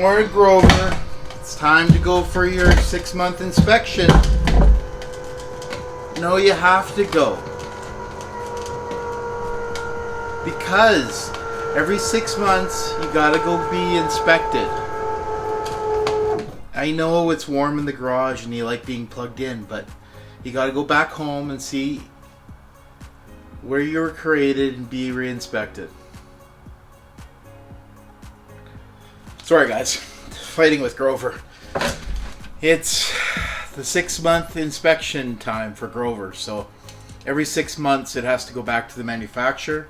morning, Grover. It's time to go for your 6-month inspection. No, you have to go. Because every 6 months, you gotta go be inspected. I know it's warm in the garage and you like being plugged in, but you gotta go back home and see where you were created and be re-inspected. Sorry guys, fighting with Grover. It's the 6-month inspection time for Grover, so every 6 months it has to go back to the manufacturer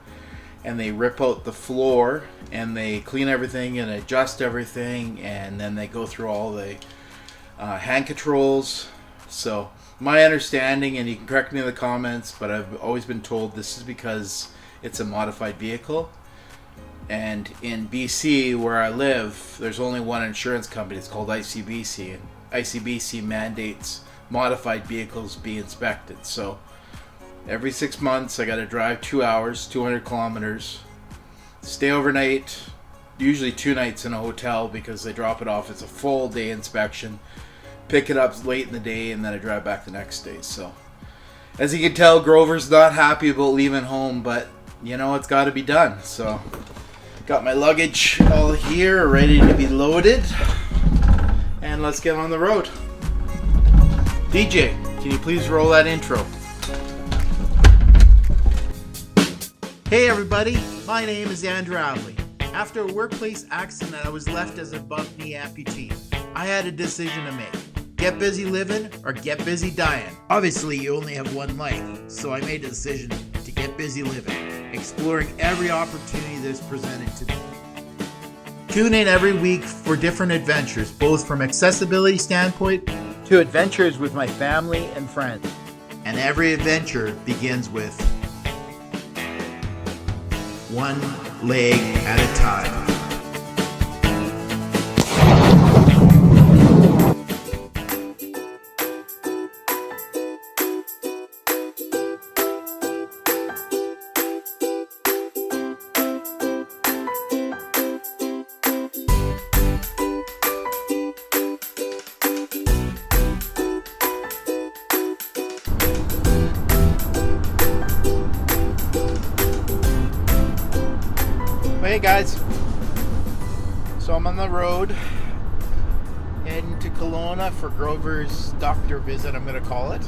and they rip out the floor and they clean everything and adjust everything, and then they go through all the hand controls. So my understanding, and you can correct me in the comments, but I've always been told this is because it's a modified vehicle. And in BC, where I live, there's only one insurance company. It's called ICBC. And ICBC mandates modified vehicles be inspected. So every 6 months, I got to drive 2 hours, 200 kilometers, stay overnight, usually 2 nights in a hotel because they drop it off. It's a full day inspection. Pick it up late in the day, and then I drive back the next day. So as you can tell, Grover's not happy about leaving home, but you know, it's got to be done. So got my luggage all here, ready to be loaded, and let's get on the road. DJ, can you please roll that intro? Hey everybody, my name is Andrew Adley. After a workplace accident, I was left as a above-knee amputee. I had a decision to make. Get busy living or get busy dying. Obviously, you only have one life, so I made the decision to get busy living, exploring every opportunity that's presented to me. Tune in every week for different adventures, both from accessibility standpoint to adventures with my family and friends. And every adventure begins with one leg at a time. Hey guys, so I'm on the road heading to Kelowna for Grover's doctor visit, I'm going to call it.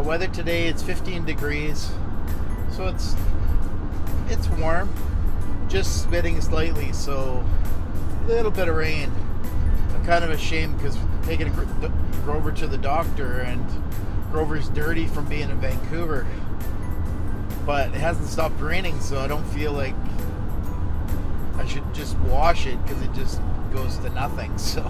Weather today, it's 15 degrees, so it's warm, just spitting slightly, so a little bit of rain. I'm kind of ashamed because taking Grover to the doctor, and Grover's dirty from being in Vancouver, but it hasn't stopped raining, so I don't feel like I should just wash it because it just goes to nothing. So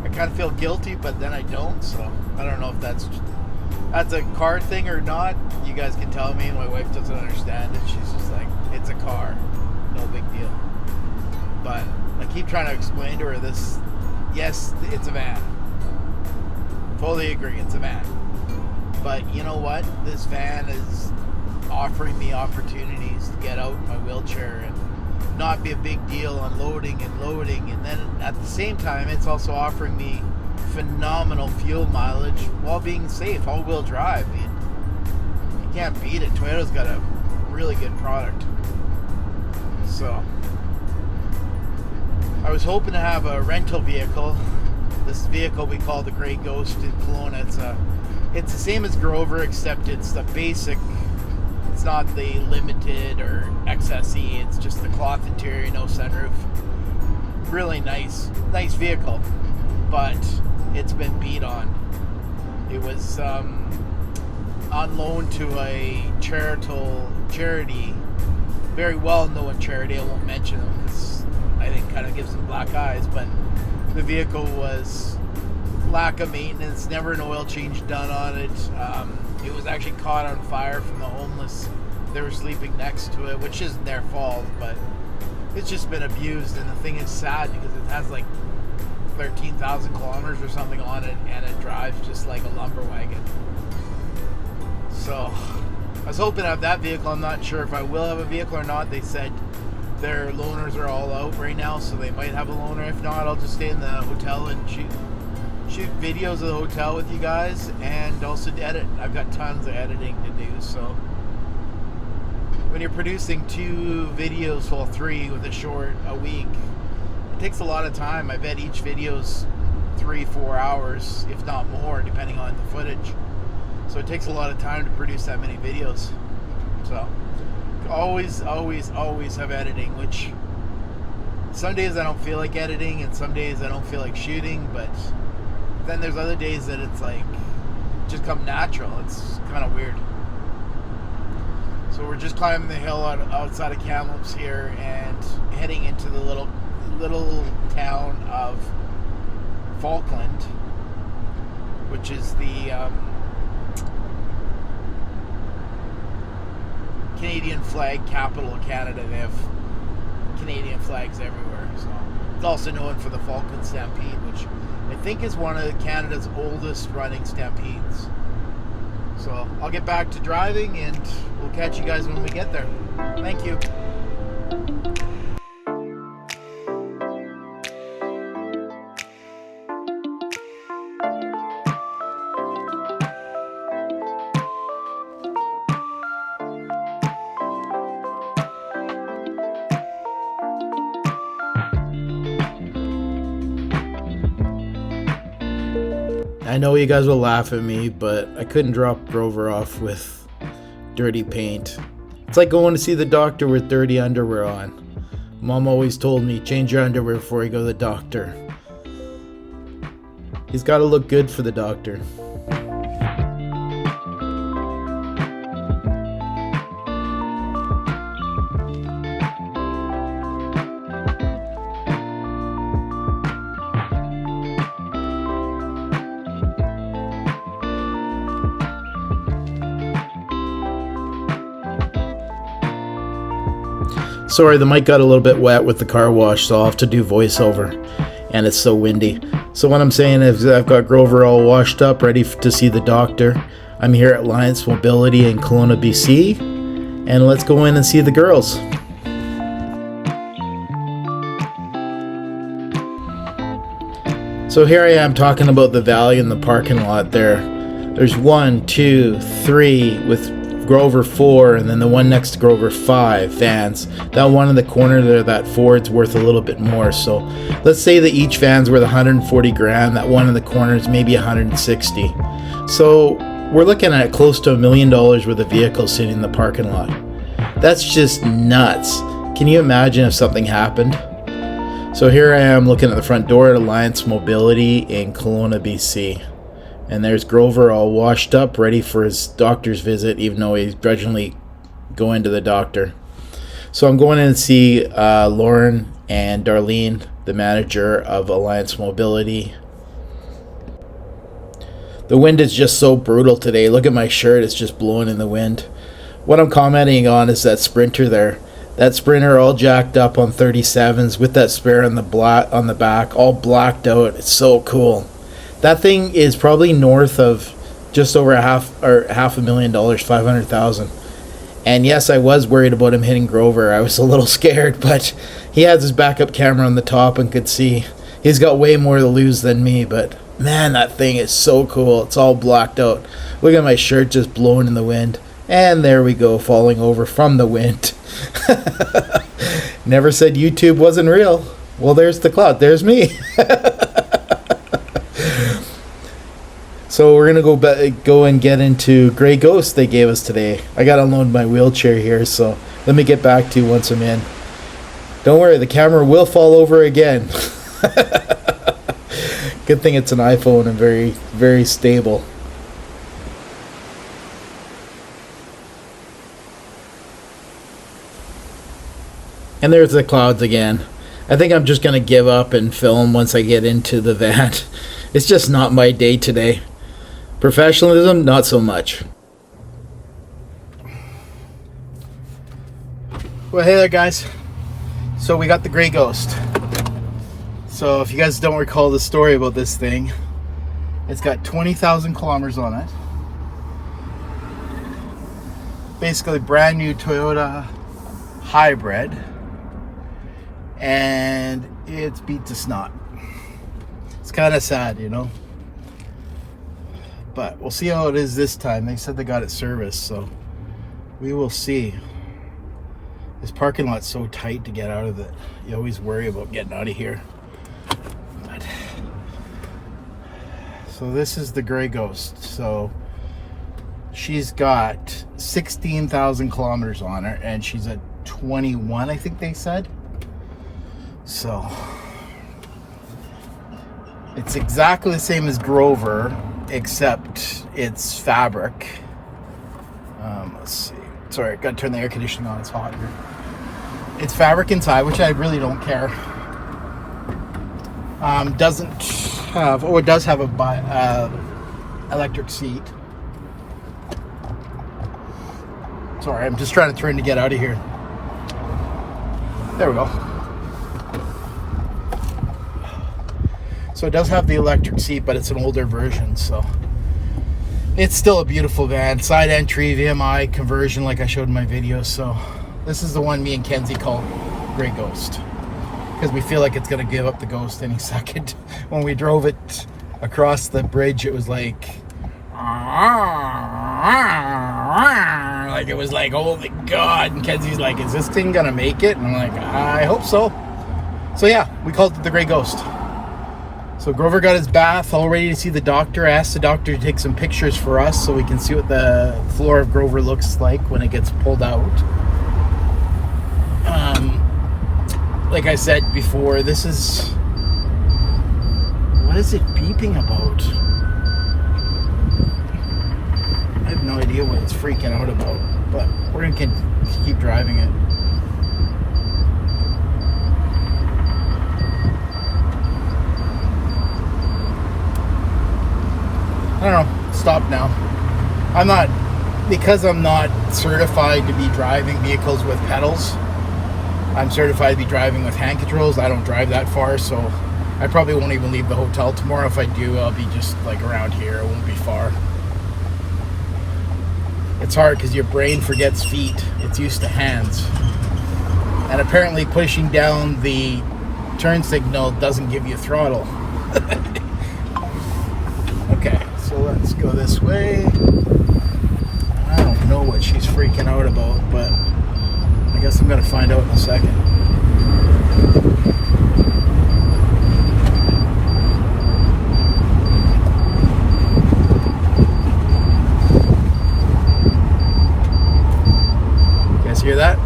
I kind of feel guilty, but then I don't. So I don't know if that's a car thing or not. You guys can tell me. My wife doesn't understand it. She's just like, it's a car, no big deal. But I keep trying to explain to her this. Yes, it's a van. Fully agree, it's a van. But you know what? This van is offering me opportunities to get out in my wheelchair and not be a big deal unloading and loading, and then at the same time it's also offering me phenomenal fuel mileage while being safe, all-wheel drive. You can't beat it. Toyota's got a really good product. So I was hoping to have a rental vehicle. This vehicle we call the Grey Ghost in Kelowna. It's the same as Grover, except it's the basic. It's not the limited or XSE, it's just the cloth interior, no sunroof. Really nice vehicle, but it's been beat on. It was on loan to a charity, very well-known charity. I won't mention them because I think it kind of gives them black eyes, but the vehicle was lack of maintenance, never an oil change done on it. It was actually caught on fire from the homeless. They were sleeping next to it, which isn't their fault, but it's just been abused. And the thing is sad because it has like 13,000 kilometers or something on it, and it drives just like a lumber wagon. So I was hoping to have that vehicle. I'm not sure if I will have a vehicle or not. They said their loaners are all out right now, so they might have a loaner. If not, I'll just stay in the hotel and shoot videos of the hotel with you guys, and also edit. I've got tons of editing to do, so when you're producing 2 videos, well 3 with a short a week, it takes a lot of time. I bet each video's 3-4 hours, if not more, depending on the footage. So it takes a lot of time to produce that many videos. So always have editing, which some days I don't feel like editing and some days I don't feel like shooting, but then there's other days that it's like just come natural. It's kind of weird. So we're just climbing the hill outside of Kamloops here and heading into the little town of Falkland, which is the Canadian flag capital of Canada. They have Canadian flags everywhere. So it's also known for the Falkland Stampede, which I think is one of Canada's oldest running stampedes. So I'll get back to driving and we'll catch you guys when we get there. Thank you. I know you guys will laugh at me, but I couldn't drop Grover off with dirty paint. It's like going to see the doctor with dirty underwear on. Mom always told me, change your underwear before you go to the doctor. He's got to look good for the doctor. Sorry, the mic got a little bit wet with the car wash, so I'll have to do voiceover, and it's so windy. So what I'm saying is I've got Grover all washed up, ready to see the doctor. I'm here at Alliance Mobility in Kelowna, BC, and let's go in and see the girls. So here I am talking about the value in the parking lot there. There's 1, 2, 3 with Grover 4, and then the one next to Grover 5 vans. That one in the corner there, that Ford's worth a little bit more. So let's say that each van's worth 140 grand. That one in the corner is maybe 160. So we're looking at close to $1 million worth of vehicles sitting in the parking lot. That's just nuts. Can you imagine if something happened? So here I am looking at the front door at Alliance Mobility in Kelowna, BC. And there's Grover all washed up, ready for his doctor's visit, even though he's grudgingly going to the doctor. So I'm going in to see Lauren and Darlene, the manager of Alliance Mobility. The wind is just so brutal today. Look at my shirt, it's just blowing in the wind. What I'm commenting on is that Sprinter there. That Sprinter all jacked up on 37s with that spare on the back, all blacked out. It's so cool. That thing is probably north of just over $500,000, 500,000. And yes, I was worried about him hitting Grover. I was a little scared, but he has his backup camera on the top and could see. He's got way more to lose than me, but man, that thing is so cool. It's all blacked out. Look at my shirt just blowing in the wind. And there we go, falling over from the wind. Never said YouTube wasn't real. Well, there's the cloud. There's me. So we're gonna go and get into Grey Ghost they gave us today. I gotta unload my wheelchair here, so let me get back to you once I'm in. Don't worry, the camera will fall over again. Good thing it's an iPhone and very, very stable. And there's the clouds again. I think I'm just gonna give up and film once I get into the van. It's just not my day today. Professionalism, not so much. Well, hey there, guys. So we got the Grey Ghost. So if you guys don't recall the story about this thing, it's got 20,000 kilometers on it. Basically brand new Toyota hybrid. and it's beat to snot. It's kind of sad, you know. But we'll see how it is this time. They said they got it serviced, so we will see. This parking lot's so tight to get out of it. You always worry about getting out of here. But, so this is the Grey Ghost. So she's got 16,000 kilometers on her, and she's at 21, I think they said. So it's exactly the same as Grover, except it's fabric. Let's see. Sorry, got to turn the air conditioning on. It's hot here. It's fabric inside, which I really don't care. Doesn't have, oh, it does have a electric seat. Sorry, I'm just trying to turn to get out of here. There we go. So it does have the electric seat, but it's an older version, so it's still a beautiful van. Side entry, VMI conversion, like I showed in my video. So this is the one me and Kenzie call Grey Ghost, because we feel like it's going to give up the ghost any second. When we drove it across the bridge, it was like it was like, oh my God. And Kenzie's like, is this thing going to make it? And I'm like, I hope so. So yeah, we called it the Grey Ghost. So Grover got his bath, all ready to see the doctor. I asked the doctor to take some pictures for us so we can see what the floor of Grover looks like when it gets pulled out. Like I said before, this is... What is it beeping about? I have no idea what it's freaking out about, but we're going to keep driving it. I don't know, stop now. Because I'm not certified to be driving vehicles with pedals. I'm certified to be driving with hand controls. I don't drive that far, so I probably won't even leave the hotel tomorrow. If I do, I'll be just like around here. It won't be far. It's hard because your brain forgets feet. It's used to hands. And apparently pushing down the turn signal doesn't give you throttle. Okay. So let's go this way. I don't know what she's freaking out about, but I guess I'm going to find out in a second. You guys hear that?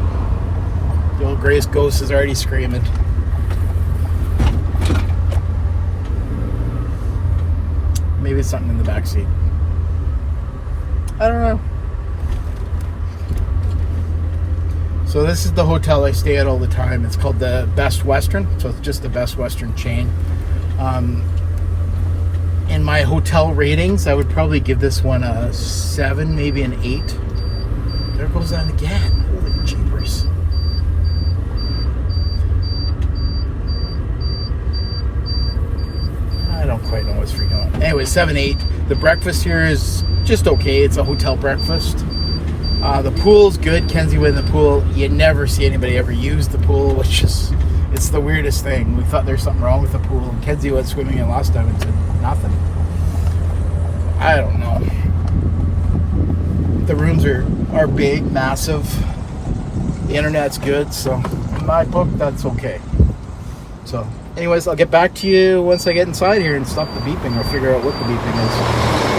The old Grey Ghost is already screaming. Maybe it's something in the back seat. I don't know. So this is the hotel I stay at all the time. It's called the Best Western. So it's just the Best Western chain. In my hotel ratings, I would probably give this one a 7, maybe an 8. There goes that again. Holy jeepers. I don't quite know what's freaking out. Anyway, 7, 8. The breakfast here is just okay. It's a hotel breakfast. The pool's good. Kenzie went in the pool. You never see anybody ever use the pool, which is, it's the weirdest thing. We thought there's something wrong with the pool. And Kenzie went swimming in last time and said nothing. I don't know. The rooms are big, massive. The internet's good, so in my book, that's okay. So anyways, I'll get back to you once I get inside here and stop the beeping or figure out what the beeping is.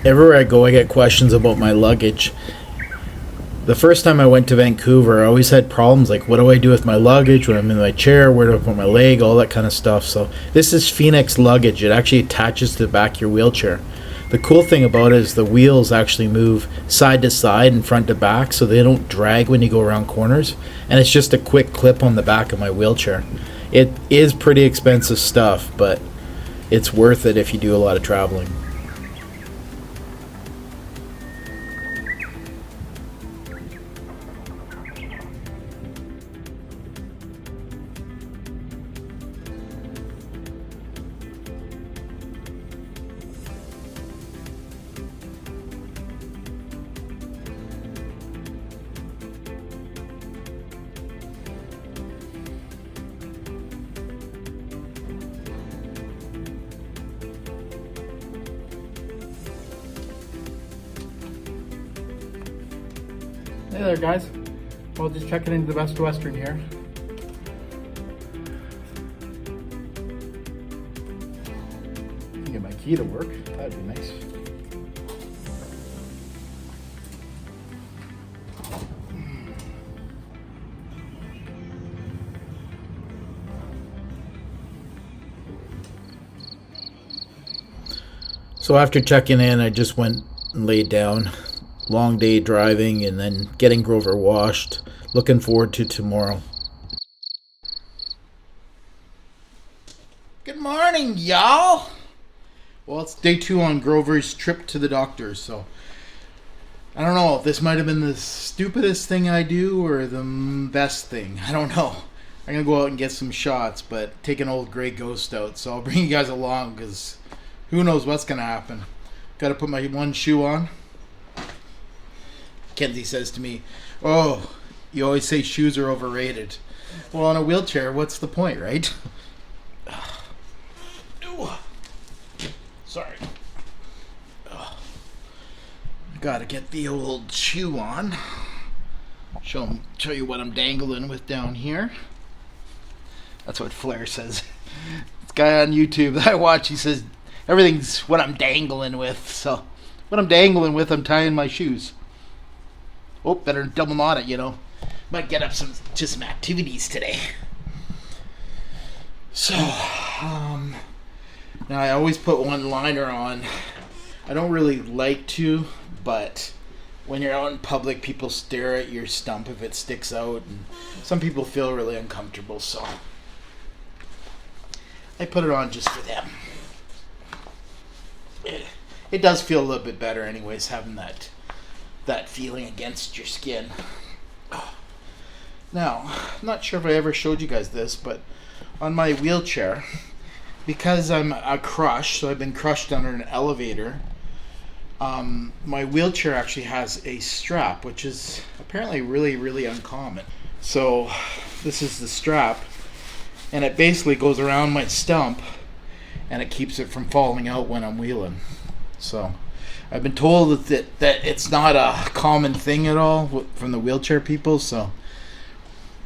Everywhere I go, I get questions about my luggage. The first time I went to Vancouver, I always had problems like, what do I do with my luggage when I'm in my chair? Where do I put my leg? All that kind of stuff. So this is Phoenix luggage. It actually attaches to the back of your wheelchair. The cool thing about it is the wheels actually move side to side and front to back, so they don't drag when you go around corners. And it's just a quick clip on the back of my wheelchair. It is pretty expensive stuff, but it's worth it if you do a lot of traveling. Hey there, guys. Well, just checking into the Best Western here. Get my key to work. That'd be nice. So after checking in, I just went and laid down. Long day driving and then getting Grover washed. Looking forward to tomorrow. Good morning, y'all. Well, it's day 2 on Grover's trip to the doctor, so I don't know if this might have been the stupidest thing I do or the best thing. I don't know. I'm gonna go out and get some shots, but take an old gray ghost out, so I'll bring you guys along because who knows what's gonna happen. Gotta put my one shoe on. Kenzie says to me, "Oh, you always say shoes are overrated." Well, on a wheelchair, what's the point, right? Sorry. Gotta get the old shoe on. Show you what I'm dangling with down here. That's what Flair says. This guy on YouTube that I watch, he says, everything's what I'm dangling with. So, what I'm dangling with, I'm tying my shoes. Oh, better double knot it, you know. Might get up to some activities today. So, now I always put one liner on. I don't really like to, but when you're out in public, people stare at your stump if it sticks out, and some people feel really uncomfortable, so I put it on just for them. It does feel a little bit better anyways, having that feeling against your skin. Now, I'm not sure if I ever showed you guys this, but on my wheelchair, because I'm a crush, so I've been crushed under an elevator, my wheelchair actually has a strap, which is apparently really, really uncommon. So this is the strap, and it basically goes around my stump, and it keeps it from falling out when I'm wheeling. So I've been told that it's not a common thing at all from the wheelchair people, so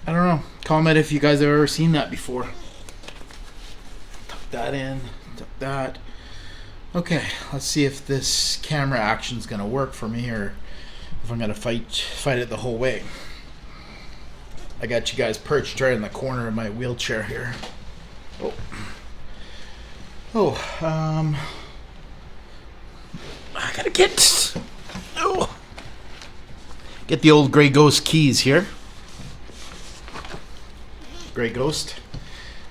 I don't know. Comment if you guys have ever seen that before. Tuck that in, tuck that. Okay, let's see if this camera action's gonna work for me or if I'm gonna fight it the whole way. I got you guys perched right in the corner of my wheelchair here. I gotta get the old Grey Ghost keys here. Grey Ghost.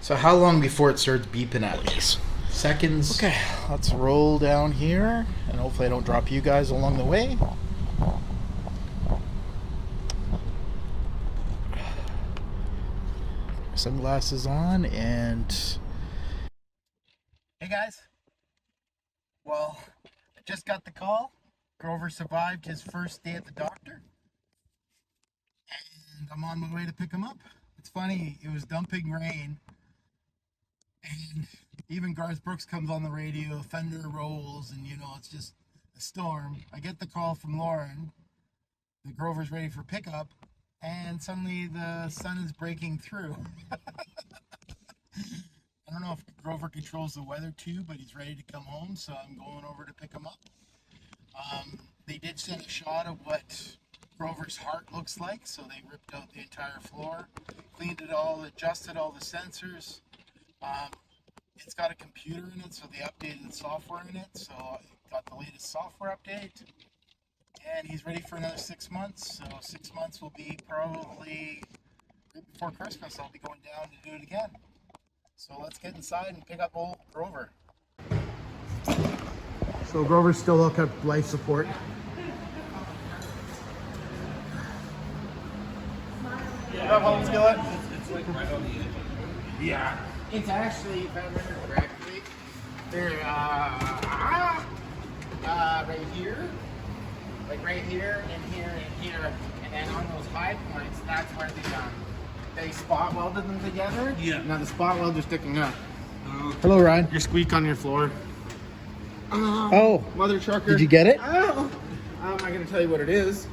So how long before it starts beeping at me? Seconds. Okay, let's roll down here, and hopefully I don't drop you guys along the way. Sunglasses on, and hey guys. Well, I just got the call. Grover survived his first day at the doctor, and I'm on my way to pick him up. It's funny, it was dumping rain, and even Garth Brooks comes on the radio, thunder rolls, and you know, it's just a storm. I get the call from Lauren that Grover's ready for pickup, and suddenly the sun is breaking through. I don't know if Grover controls the weather too, but he's ready to come home, so I'm going over to pick him up. They did send a shot of what Grover's heart looks like, so they ripped out the entire floor, cleaned it all, adjusted all the sensors. It's got a computer in it, so they updated the software in it, so I got the latest software update. And he's ready for another 6 months, so 6 months will be probably right before Christmas. I'll be going down to do it again. So let's get inside and pick up old Grover. So Grover's still hooking up life support. Home skillet? It's like right on the edge. Yeah. It's actually, if I remember correctly, they're right here, like right here, and here, and here, and then on those high points, that's where they spot welded them together. Yeah. Now the spot welder's sticking up. Hello, Ryan. Your squeak on your floor. Oh, mother trucker. Did you get it? Oh. How am I going to tell you what it is?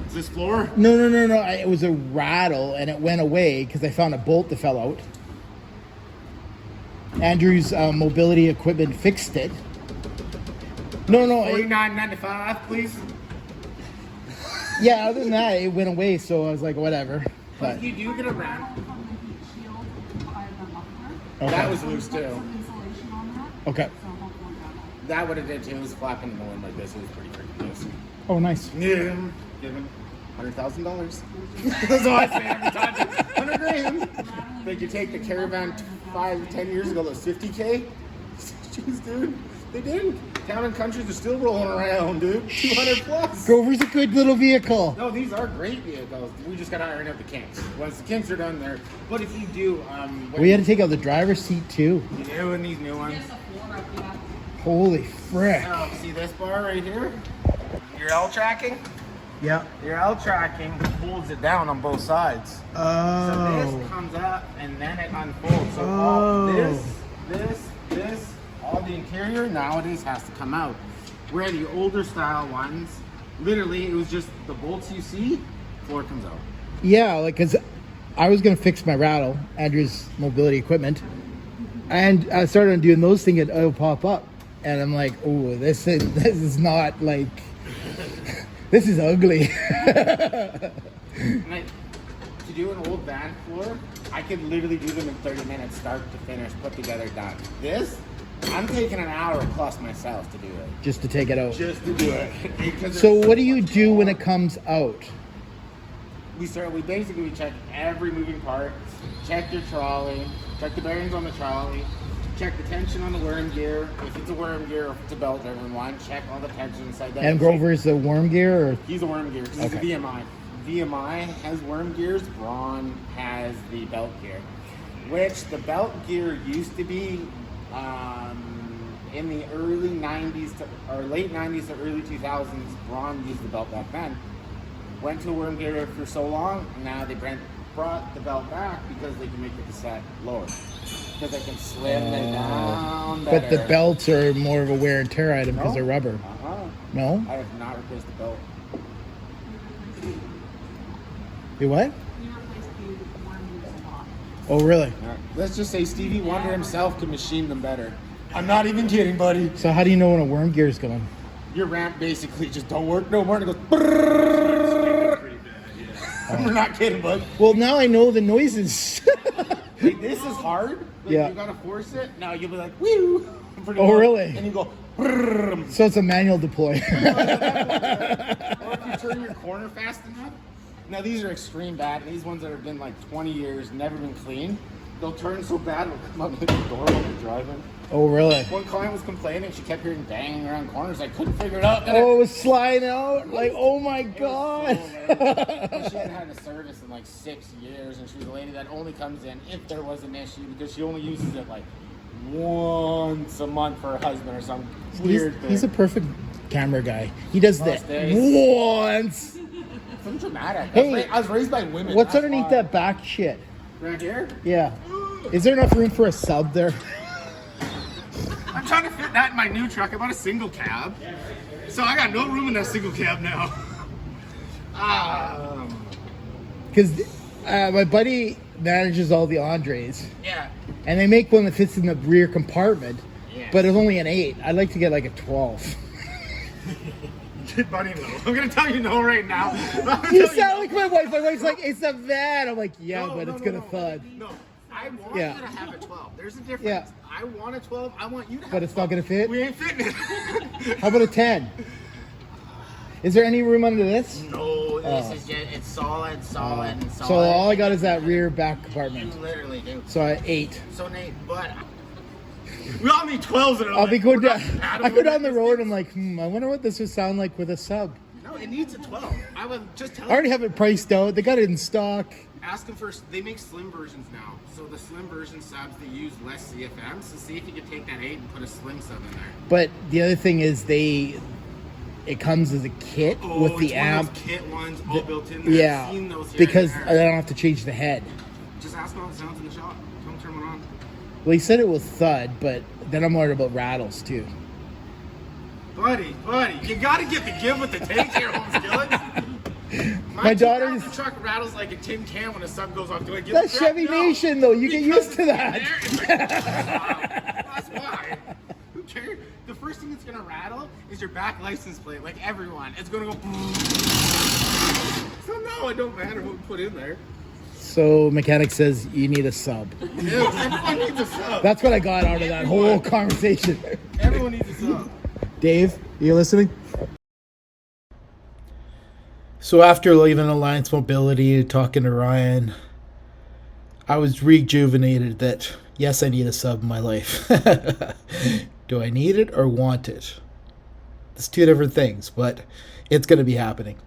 Is this floor? No. It was a rattle, and it went away because I found a bolt that fell out. Andrew's mobility equipment fixed it. No. $49.95, please. Yeah, other than that, it went away, so I was like, whatever. But you do get a rattle. Okay. That was loose too. Okay. That would have did too. It was flapping in the wind like this. It was pretty freaking loose. Oh, nice. Yeah. Given $100,000. That's all I say every time. 100 grand. They could take the Caravan 5-10 years ago. Those 50K. Jeez, dude. They didn't. Town and countries are still rolling around, dude. 200 plus. Grover's a good little vehicle. No, these are great vehicles. We just got to iron out the kinks. Once the kinks are done there. But if you do, we had to take out the driver's seat too. You do in these new ones. Holy frick. Oh, see this bar right here? Your L tracking? Yeah. Your L tracking holds it down on both sides. Oh. So this comes up and then it unfolds. So all this, all the interior nowadays has to come out. Where the older style ones, literally it was just the bolts you see, floor comes out. Yeah, like, cause I was gonna fix my rattle, Andrew's mobility equipment, and I started doing those things and it'll pop up. And I'm like, oh, this is not like, this is ugly. To do an old van floor, I could literally do them in 30 minutes, start to finish, put together, done. This, I'm taking an hour plus myself to do it. Just to take it out? Just to do it. So what do you do when it comes out? We basically check every moving part, check your trolley, check the bearings on the trolley, check the tension on the worm gear. If it's a worm gear or if it's a belt-driven one, check all the tension inside that. And Grover's the worm gear? Or? He's a worm gear. He's a VMI. VMI has worm gears. Braun has the belt gear. Which the belt gear used to be in the early 90s or late 90s to early 2000s. Braun used the belt back then. Went to worm gear for so long, and now they brought the belt back because they can make the cassette lower. Because they can slim it down better. But the belts are more of a wear and tear item because they're rubber. No? I have not replaced the belt. You what? You replaced the worm gears a lot. Oh, really? Right. Let's just say Stevie Wonder himself can machine them better. I'm not even kidding, buddy. So how do you know when a worm gear is going? Your ramp basically just don't work no more and it goes brrrr. We're not kidding, bud. Well, now I know the noises. Like, this is hard. Like, yeah. You gotta force it. Now you'll be like, woo. Oh, really? And you go, brrrr. So it's a manual deploy. Or if you turn your corner fast enough. Now these are extreme bad. These ones that have been like 20 years, never been cleaned. They'll turn so bad, they'll come up and hit the door when you're driving. Oh, really? One client was complaining. She kept hearing banging around corners. I couldn't figure it out. Oh, it was sliding out? Like, oh my God. She hadn't had a service in like 6 years, and she was a lady that only comes in if there was an issue because she only uses it like once a month for her husband or some weird thing. He's a perfect camera guy. He does that once. Some dramatic. Hey, I was raised by women. What's underneath that back shit? Right here? Yeah. Is there enough room for a sub there? I'm trying to fit that in my new truck. I bought a single cab. So I got no room in that single cab now. Because my buddy manages all the Andres. Yeah. And they make one that fits in the rear compartment. Yeah. chance. But it's only an 8. I'd like to get like a 12. Buddy, no. I'm gonna tell you no right now. You sound like my wife. My wife's like, it's a van. I'm like, yeah, but it's gonna thud. No, I want Yeah. you to have a 12. There's a difference. Yeah. I want a 12. I want you to have But it's a 12. not gonna fit? We ain't fitting it. How about a 10? Is there any room under this? No, this is just, it's solid. So all I got is that rear back You compartment. literally do. So I 8. So Nate, but we all need 12s in our I'll be going down. I go down the this road. thing. I'm like, I wonder what this would sound like with a sub. No, it needs a 12. I was just I telling already you. have it priced out. They got it in stock. Ask them first. They make slim versions now. So the slim version subs, they use less CFM. So see if you can take that 8 and put a slim sub in there. But the other thing is it comes as a kit with the it's amp. one of those kit ones all built in there. Yeah, I've seen those here because and I there. don't have to change the head. Just ask them how it sounds in the shop. Don't turn one on. Well, he said it will thud, but then I'm worried about rattles too. Buddy, you gotta get the give with the take here, Holmes My daughter's- 2000 truck rattles like a tin can when the sun goes off. Do I give That's the crap? Chevy No. Nation, though. You get Because used to it's that. there, it's like, wow. That's why. Who cares? The first thing that's gonna rattle is your back license plate, like everyone. It's gonna go. So no, it don't matter what we put in there. So mechanic says you need a sub. Ew, everyone needs a sub. That's what I got out of that whole conversation. Everyone needs a sub. Dave, you listening? So after leaving Alliance Mobility, talking to Ryan, I was rejuvenated that, yes, I need a sub in my life. Do I need it or want it? It's two different things, but it's going to be happening.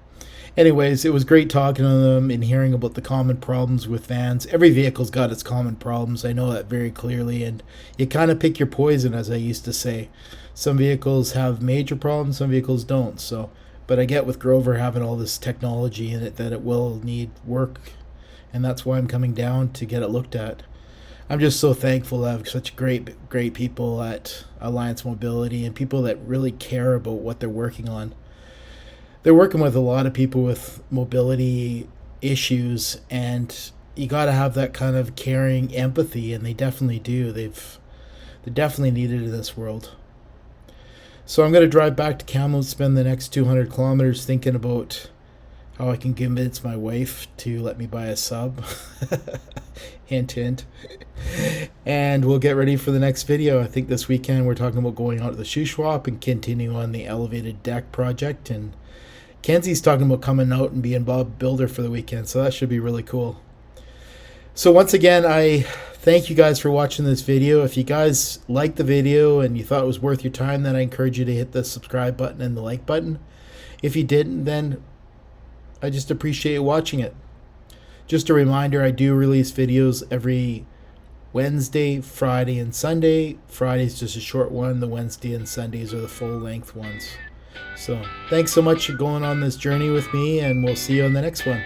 Anyways, it was great talking to them and hearing about the common problems with vans. Every vehicle's got its common problems. I know that very clearly, and you kind of pick your poison, as I used to say. Some vehicles have major problems, some vehicles don't. But I get with Grover having all this technology in it that it will need work, and that's why I'm coming down to get it looked at. I'm just so thankful to have such great people at Alliance Mobility and people that really care about what they're working on. They're working with a lot of people with mobility issues, and you got to have that kind of caring empathy, and they definitely do. They're definitely needed in this world. So I'm going to drive back to Kamloops, spend the next 200 kilometers thinking about how I can convince my wife to let me buy a sub. Hint, hint. And we'll get ready for the next video. I think this weekend we're talking about going out to the shoe swap and continue on the elevated deck project. And Kenzie's talking about coming out and being Bob Builder for the weekend. So that should be really cool. So once again, I thank you guys for watching this video. If you guys liked the video and you thought it was worth your time, then I encourage you to hit the subscribe button and the like button. If you didn't, then I just appreciate you watching it. Just a reminder, I do release videos every Wednesday, Friday, and Sunday. Friday's just a short one. The Wednesday and Sundays are the full-length ones. So thanks so much for going on this journey with me, and we'll see you on the next one.